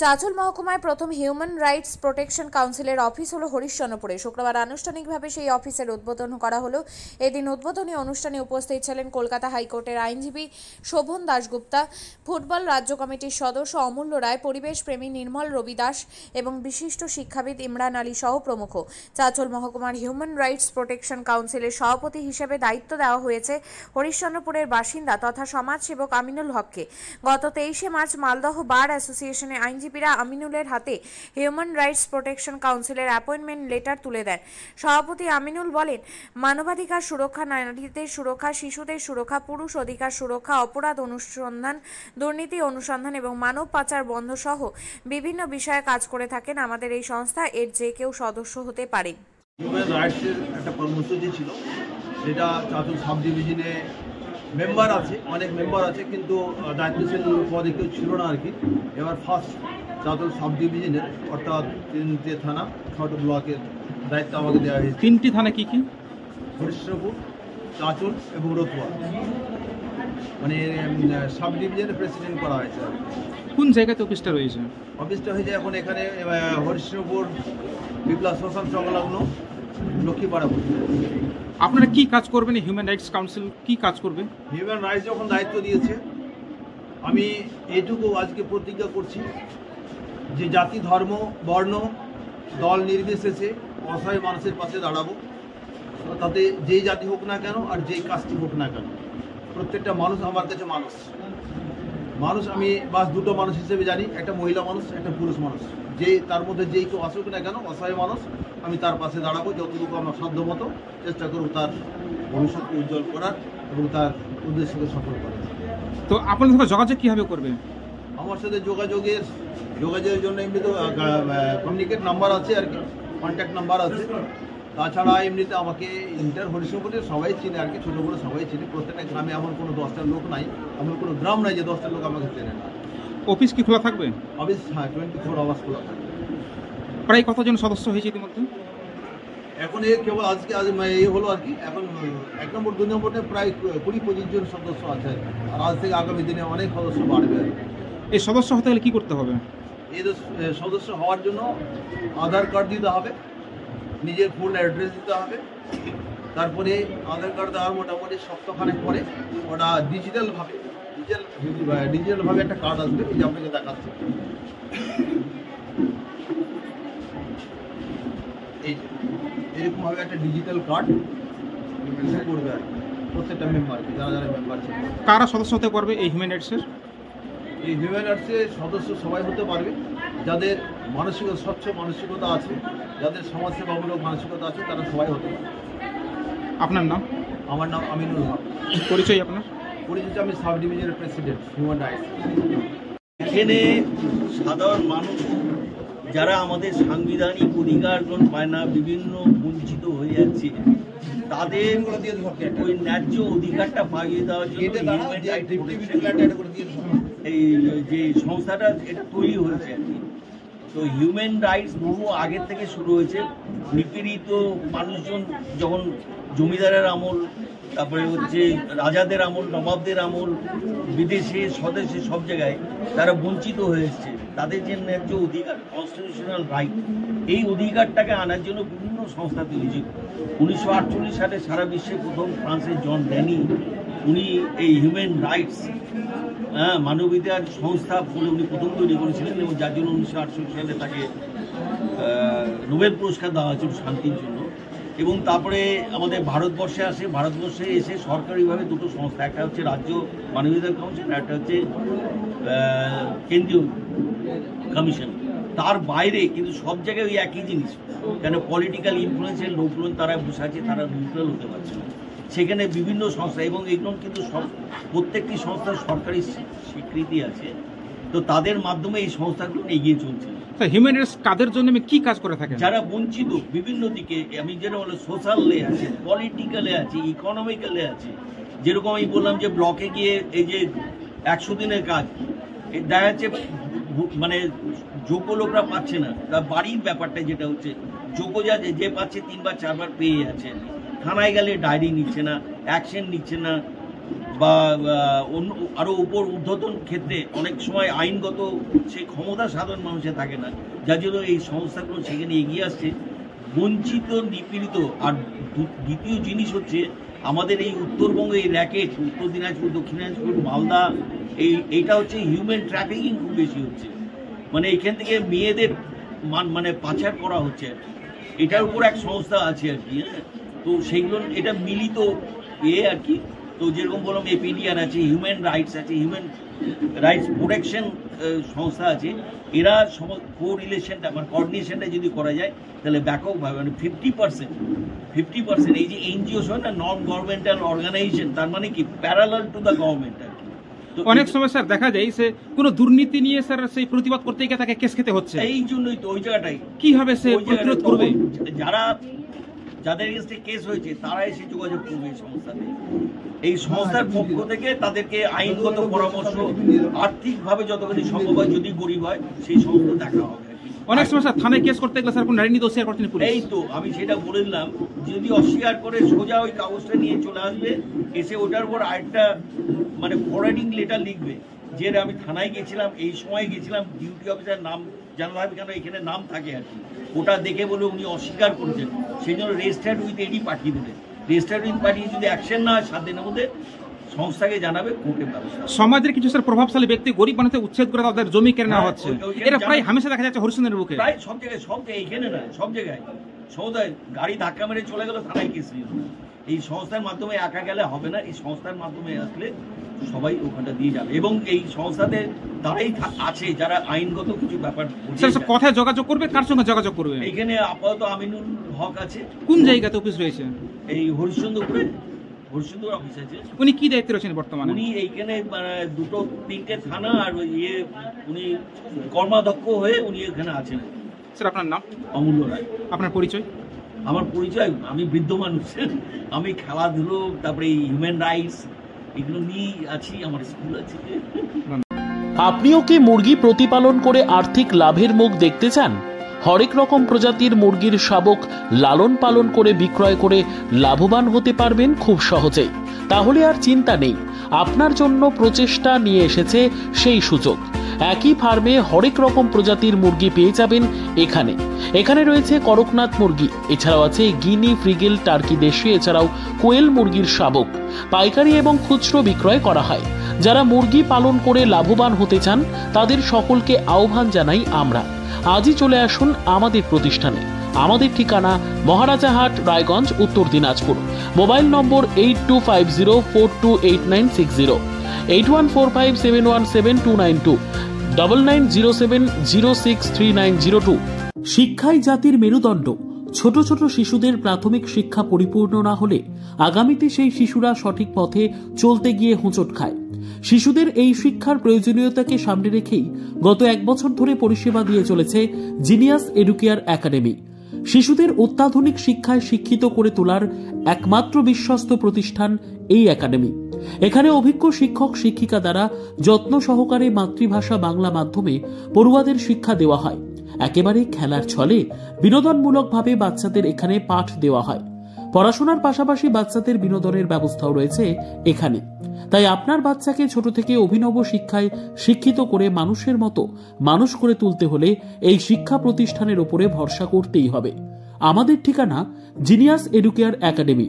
চাঁচল মহকুমায় প্রথম human rights protection কাউন্সিলের office হলো হরিশ্চন্দ্রপুরে। শুক্রবার আনুষ্ঠানিকভাবে সেই অফিসের উদ্বোধন করা হলো। এদিন উদ্বোধনী অনুষ্ঠানে উপস্থিত ছিলেন কলকাতা হাইকোর্টের আইনজীবী শোভন দাশগুপ্তা, ফুটবল রাজ্য কমিটির সদস্য অমূল্য রায়, পরিবেশ প্রেমী নির্মল রবি দাস এবং বিশিষ্ট শিক্ষাবিদ ইমরান আলী সহ প্রমুখ। চাঁচল মহকুমার হিউম্যান রাইটস প্রোটেকশন কাউন্সিলের সভাপতি হিসেবে দায়িত্ব দেওয়া হয়েছে হরিশ্চন্দ্রপুরের বাসিন্দা তথা সমাজসেবক আমিনুল হককে। গত 23শে মার্চ মালদহ বার অ্যাসোসিয়েশনে আইনজীবীরা আমিনুলের হাতে হিউম্যান রাইটস প্রোটেকশন কাউন্সিলের অ্যাপয়েন্টমেন্ট লেটার তুলে দেন। সভাপতি আমিনুল বলেন, মানবাধিকার সুরক্ষা, নারীদের সুরক্ষা, শিশুদের সুরক্ষা, পুরুষ অধিকার সুরক্ষা, অপরাধ অনুসন্ধান, দুর্নীতি অনুসন্ধান এবং মানব পাচার বন্ধ সহ বিভিন্ন বিষয়ে কাজ করে থাকেন আমাদের এই সংস্থা। এর যে কেউ সদস্য হতে পারে। হিউম্যান রাইটসের একটা কর্মসূচি ছিল, যেটা চাঁচল সাব ডিভিশনে মেম্বার আছে, অনেক মেম্বার আছে, কিন্তু দায়িত্বশীল পদে কেউ ছিল না আর কি। এবার ফার্স্ট চাঁচল সাব ডিভিশনের অর্থাৎ 3টে থানা 6টা ব্লকের দায়িত্ব আমাকে দেওয়া হয়েছে। 3টি থানা কি কি? হরিশ্চন্দ্রপুর, চাঁচল এবং রতুয়া, মানে সাব ডিভিশনের প্রেসিডেন্ট করা হয়েছে। কোন জায়গাতে অফিসটা রয়েছে? অফিসটা হয়েছে এখন এখানে হরিশ্চন্দ্রপুর বিপ্লব শ্মশান সংলগ্ন লক্ষ্মীপাড়া। আপনারা কি কাজ করবেন? হিউম্যান রাইটস কাউন্সিল কি কাজ করবে? হিউম্যান রাইটস যখন দায়িত্ব দিয়েছে, আমি এইটুকু আজকে প্রতিজ্ঞা করছি যে জাতি, ধর্ম, বর্ণ, দল নির্বিশেষে অসহায় মানুষের পাশে দাঁড়াবো। তাতে যেই জাতি হোক না কেন আর যেই কাস্টই হোক না কেন, প্রত্যেকটা মানুষ আমার কাছে মানুষ। আমি বাস দুটো মানুষ হিসেবে জানি, একটা মহিলা মানুষ, একটা পুরুষ মানুষ। যে তার মধ্যে যেই কেউ আসুক না কেন, অসহায় মানুষ, আমি তার পাশে দাঁড়াবো। যতটুকু আমার সাধ্যমতো চেষ্টা করব তার ভবিষ্যৎকে উজ্জ্বল করার এবং তার উদ্দেশ্যকে সফল করার। তো আপনাদের সাথে যোগাযোগ কীভাবে করবে? আমার সাথে যোগাযোগের জন্য এমনি তো কমিউনিকেট নাম্বার আছে আর কি, কন্ট্যাক্ট নাম্বার আছে। তাছাড়া এমনিতে আমাকে হরিশ্চন্দ্রপুরের সবাই চিনে আর কি, ছোটো বড়ো সবাই চিনে। প্রত্যেকটা গ্রামে এমন কোনো 10টা লোক নাই, এমন কোনো গ্রাম নাই যে 10টা লোক আমাকে চেনে না। অফিস কি খোলা থাকবে? অফিস 24 আওয়ার্স খোলা থাকবে। প্রায় কতজন সদস্য হয়েছে ইতিমধ্যে? এখন কেবল আজকে হলো আর কি। এখন 1 নম্বর 2 নম্বরে প্রায় 20-25 জন সদস্য আছে আর আজ থেকে আগামী দিনে অনেক সদস্য বাড়বে আর কি। এই সদস্য হতে গেলে কী করতে হবে? এই সদস্য হওয়ার জন্য আধার কার্ড দিতে হবে, নিজের ফুল অ্যাড্রেস দিতে হবে। তারপরে আধার কার্ড দেওয়ার মোটামুটি সপ্তাহখানেক পরে ওটা ডিজিটালভাবে একটা কার্ড আসবে, এই যে আপনাকে দেখাচ্ছে। এরকমভাবে একটা ডিজিটাল কার্ড করবে আর প্রত্যেকটা মেম্বারকে, যারা মেম্বার ছিল। কারা সদস্য হতে পারবে এই হিউম্যান রাইটসের? এই হিউম্যান রাইটসের সদস্য সবাই হতে পারবে যাদের স্বচ্ছ মানসিকতা আছে, যাদের সমাজসেবামূলক মানসিকতা আছে, তারা সবাই হতে পারবে। আপনার নাম? আমার নাম আমিনুল হক। পরিচয় আপনার? পরিচয়, আমি সাব ডিভিশনের প্রেসিডেন্ট হিউম্যান রাইটস। এখানে সাধারণ মানুষ যারা আমাদের সাংবিধানিক অধিকারগুলো পায় না, বিভিন্ন বঞ্চিত হয়ে যাচ্ছে, তাদের ওই ন্যায্য অধিকারটা পাইয়ে দেওয়ার জন্য এই যে সংস্থাটা এটা তৈরি হয়েছে আর কি। তো হিউম্যান রাইটস বহু আগের থেকে শুরু হয়েছে। নিপীড়িত মানুষজন যখন জমিদারের আমল, তারপরে হচ্ছে রাজাদের আমল, নবাবদের আমল, বিদেশে স্বদেশে সব জায়গায় তারা বঞ্চিত হয়ে এসছে, তাদের যে ন্যায্য অধিকার, কনস্টিটিউশনাল রাইট, এই অধিকারটাকে আনার জন্য বিভিন্ন সংস্থা তৈরি হয়েছে। 1948 সালে সারা বিশ্বে প্রথম ফ্রান্সের জন ড্যানি, উনি এই হিউম্যান রাইটস মানবাধিকার সংস্থা বলে উনি প্রথম তৈরি করেছিলেন এবং যার জন্য 1968 সালে তাকে নোবেল পুরস্কার দেওয়া হয়েছিল শান্তির জন্য। এবং তারপরে আমাদের ভারতবর্ষে আসে, ভারতবর্ষে এসে সরকারিভাবে দুটো সংস্থা, একটা হচ্ছে রাজ্য মানবাধিকার কাউন্সিল, একটা হচ্ছে কেন্দ্রীয় কমিশন। তার বাইরে কিন্তু সব জায়গায় ওই একই জিনিস, কেন পলিটিক্যাল ইনফ্লুয়েন্সের লোকগুলো তারা বসে আছে, তারা নিউট্রাল হতে পারছে না। সেখানে বিভিন্ন সংস্থা এবং এগুলো কিন্তু প্রত্যেকটি সংস্থার সরকারি স্বীকৃতি আছে, তো তাদের মাধ্যমে এই সংস্থাগুলো এগিয়ে চলছে। হিউম্যান রাইটস কাদের জন্য কি কাজ করে থাকে? যারা বঞ্চিত বিভিন্ন দিকে, আমি যেটা বলে সোশ্যালে আছে, পলিটিক্যালে আছে, ইকোনমিক্যালে আছে। যেরকম আমি বললাম যে ব্লকে গিয়ে এই যে 100 দিনের কাজ দেখা যাচ্ছে, মানে যোগ্য লোকরা পাচ্ছে না। তার বাড়ির ব্যাপারটা যেটা হচ্ছে, যোগ্য যে পাচ্ছে 3 বার 4 বার পেয়ে যাচ্ছে, থানায় গেলে ডায়েরি নিচ্ছে না, অ্যাকশন নিচ্ছে না, বা অন্য আরও ঊর্ধ্বতন ক্ষেত্রে অনেক সময় আইনগত সেই ক্ষমতা সাধারণ মানুষের থাকে না, যার জন্য এই সংস্থাগুলো সেখানে এগিয়ে আসছে। বঞ্চিত, নিপীড়িত। আর দ্বিতীয় জিনিস হচ্ছে আমাদের এই উত্তরবঙ্গে এই র্যাকেট, উত্তর দিনাজপুর, দক্ষিণ দিনাজপুর, মালদা, এইটা হচ্ছে হিউম্যান ট্রাফিকিং খুব বেশি হচ্ছে। মানে এখান থেকে মেয়েদের মানে পাচার করা হচ্ছে। এটার উপর এক সংস্থা আছে আর কি, হ্যাঁ। তো সেইগুলো এটা মিলিত আর কি। তো যেরকম বললাম এপিডিআর আছে, হিউম্যান রাইটস আছে, হিউম্যান রাইটস প্রোটেকশন সংস্থা আছে। এরা কোরিলেশনটা মানে কোঅর্ডিনেশনটা যদি করা যায় তাহলে ব্যাপকভাবে মানে 50% এই যে এনজিও হয় না, নন গভর্নমেন্টাল অর্গানাইজেশন, তার মানে কি প্যারালাল টু দ্য গভর্নমেন্ট আর কি। অনেক সময় স্যার দেখা যায় সে কোনো দুর্নীতি নিয়ে স্যার সেই প্রতিবাদ করতে গিয়ে তাকে কেস খেতে হচ্ছে। এই জন্যই তো ওই জায়গাটাই কিভাবে সে প্রতিরোধ করবে? যাদের এগেইনস্টে কেস হয়েছে তারা এসে যোগাযোগ করবে এই সংস্থাতে। এই সংস্থার পক্ষ থেকে তাদেরকে আইনগত পরামর্শ, আর্থিকভাবে যতখানি সম্ভব হয়, যদি গরিব হয় সেই সংস্থা দেখা হবে। অনেক সময় স্যার থানায় কেস করতে গেলে স্যার কোন নারী দোষী করছেন পুলিশ। এই তো আমি সেটা বলে দিলাম, যদি অস্বীকার করে সোজা ওই কাগজটা নিয়ে চলে আসবে, এসে ওটার উপর আরেকটা মানে ফরওয়ার্ডিং লেটার লিখবে যে আমি থানায় গেছিলাম, এই সময় গেছিলাম, ডিউটি অফিসার নাম জানা হবে কেন এখানে নাম থাকে আর কি। ওটা দেখে বলে উনি অস্বীকার করেছেন, সেই জন্য রেজিস্টার্ড উইথ এডি পাঠিয়ে দেবে। রেজিস্টার্ড উইথ পাঠিয়ে যদি অ্যাকশন না হয় 7 দিনের মধ্যে সংস্থাকে জানাবে, কোর্টের ব্যবস্থা। সমাজের কিছু স্যার প্রভাবশালী ব্যক্তি গরিব মানুষকে উচ্ছেদ করে তাদের জমি কেড়ে নেওয়া হচ্ছে। এটা প্রায় হামেশা দেখা যাচ্ছে হরিশ্চন্দ্রের বুকে, প্রায় সব জায়গায়, এখানে না সব জায়গায়। সমুদায় গাড়ি ধাক্কা মেরে চলে গেল, থানায় কেস নিল না। এই সংস্থার মাধ্যমে একা গেলে হবে না, এই সংস্থার মাধ্যমে আসলে সবাই ওখানটা দিয়ে যাবে। এবং এই সংস্থাতে তারাই আছে যারা আইনগত কিছু ব্যাপার। কোথায় যোগাযোগ করবে, কার সঙ্গে যোগাযোগ করবে? এখানে আপাতত আমিনুল হক আছে। কোন জায়গাতে অফিস রয়েছে? এই হরিশ্চন্দ্রপুরে হরিশ্চন্দ্র অফিস আছে। উনি কি দায়িত্বে রয়েছেন বর্তমানে? উনি এইখানে 2-3টে থানা আর উনি কর্মাধ্যক্ষ হয়ে উনি এখানে আছেন। স্যার আপনার নাম? অমূল্য রায়। আপনার পরিচয়? আমার পরিচয়, আমি বৃদ্ধ মানুষ, আমি খেলাধুলো, তারপরে হিউম্যান রাইটস এগুলো নিয়েই আছি, আমার স্কুল আছে। আপনিও কি মুরগি প্রতিপালন করে আর্থিক লাভের মুখ দেখতে চান? হরেক রকম প্রজাতির মুরগির শাবক লালন পালন করে বিক্রয় করে লাভবান হতে পারবেন খুব সহজেই। তাহলে আর চিন্তা নেই, আপনার জন্য প্রচেষ্টা নিয়ে এসেছে সেই সুযোগ। একই ফার্মে হরেক রকম প্রজাতির মুরগি পেয়ে যাবেন এখানে রয়েছে করকনাথ মুরগি, এছাড়াও আছে গিনি, ফ্রিগেল, টার্কি দেশি, এছাড়াও কোয়েল মুরগির শাবক। পাইকারি এবং খুচরো বিক্রয় করা হয়। যারা মুরগি পালন করে লাভবান হতে চান তাদের সকলকে আহ্বান জানাই আমরা। আজই চলে আসুন আমাদের প্রতিষ্ঠানে। আমাদের ঠিকানা মহারাজাহাট, রায়গঞ্জ, উত্তর দিনাজপুর। মোবাইল নম্বর 8250428960, 8145717292, 9907063902। শিক্ষাই জাতির মেরুদণ্ড। ছোট ছোট শিশুদের প্রাথমিক শিক্ষা পরিপূর্ণ না হলে আগামীতে সেই শিশুরা সঠিক পথে চলতে গিয়ে হোঁচট খায়। শিশুদের এই শিক্ষার প্রয়োজনীয়তাকে সামনে রেখেই গত 1 বছর ধরে পরিষেবা দিয়ে চলেছে জিনিয়াস এডুকেয়ার একাডেমি। শিশুদের অত্যাধুনিক শিক্ষায় শিক্ষিত করে তোলার একমাত্র বিশ্বস্ত প্রতিষ্ঠান এই একাডেমি। এখানে অভিজ্ঞ শিক্ষক শিক্ষিকা দ্বারা যত্ন সহকারে মাতৃভাষা বাংলা মাধ্যমে পড়ুয়াদের শিক্ষা দেওয়া হয়। একেবারে খেলার ছলে বিনোদনমূলকভাবে বাচ্চাদের এখানে পাঠ দেওয়া হয়। পড়াশোনার পাশাপাশি বাচ্চাদের বিনোদনের ব্যবস্থাও রয়েছে এখানে। তাই আপনার বাচ্চাকে ছোট থেকে অভিনব শিক্ষায় শিক্ষিত করে মানুষের মতো মানুষ করে তুলতে হলে এই শিক্ষা প্রতিষ্ঠানের উপরে ভরসা করতেই হবে। আমাদের ঠিকানা জিনিয়াস এডুকেয়ার একাডেমি,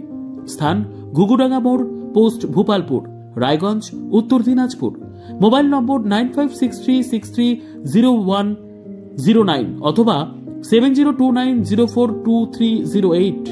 স্থান ঘুঘুডাঙ্গা মোড়, পোস্ট ভূপালপুর, রায়গঞ্জ, উত্তর দিনাজপুর। মোবাইল নম্বর 9563630109 অথবা 7029042308।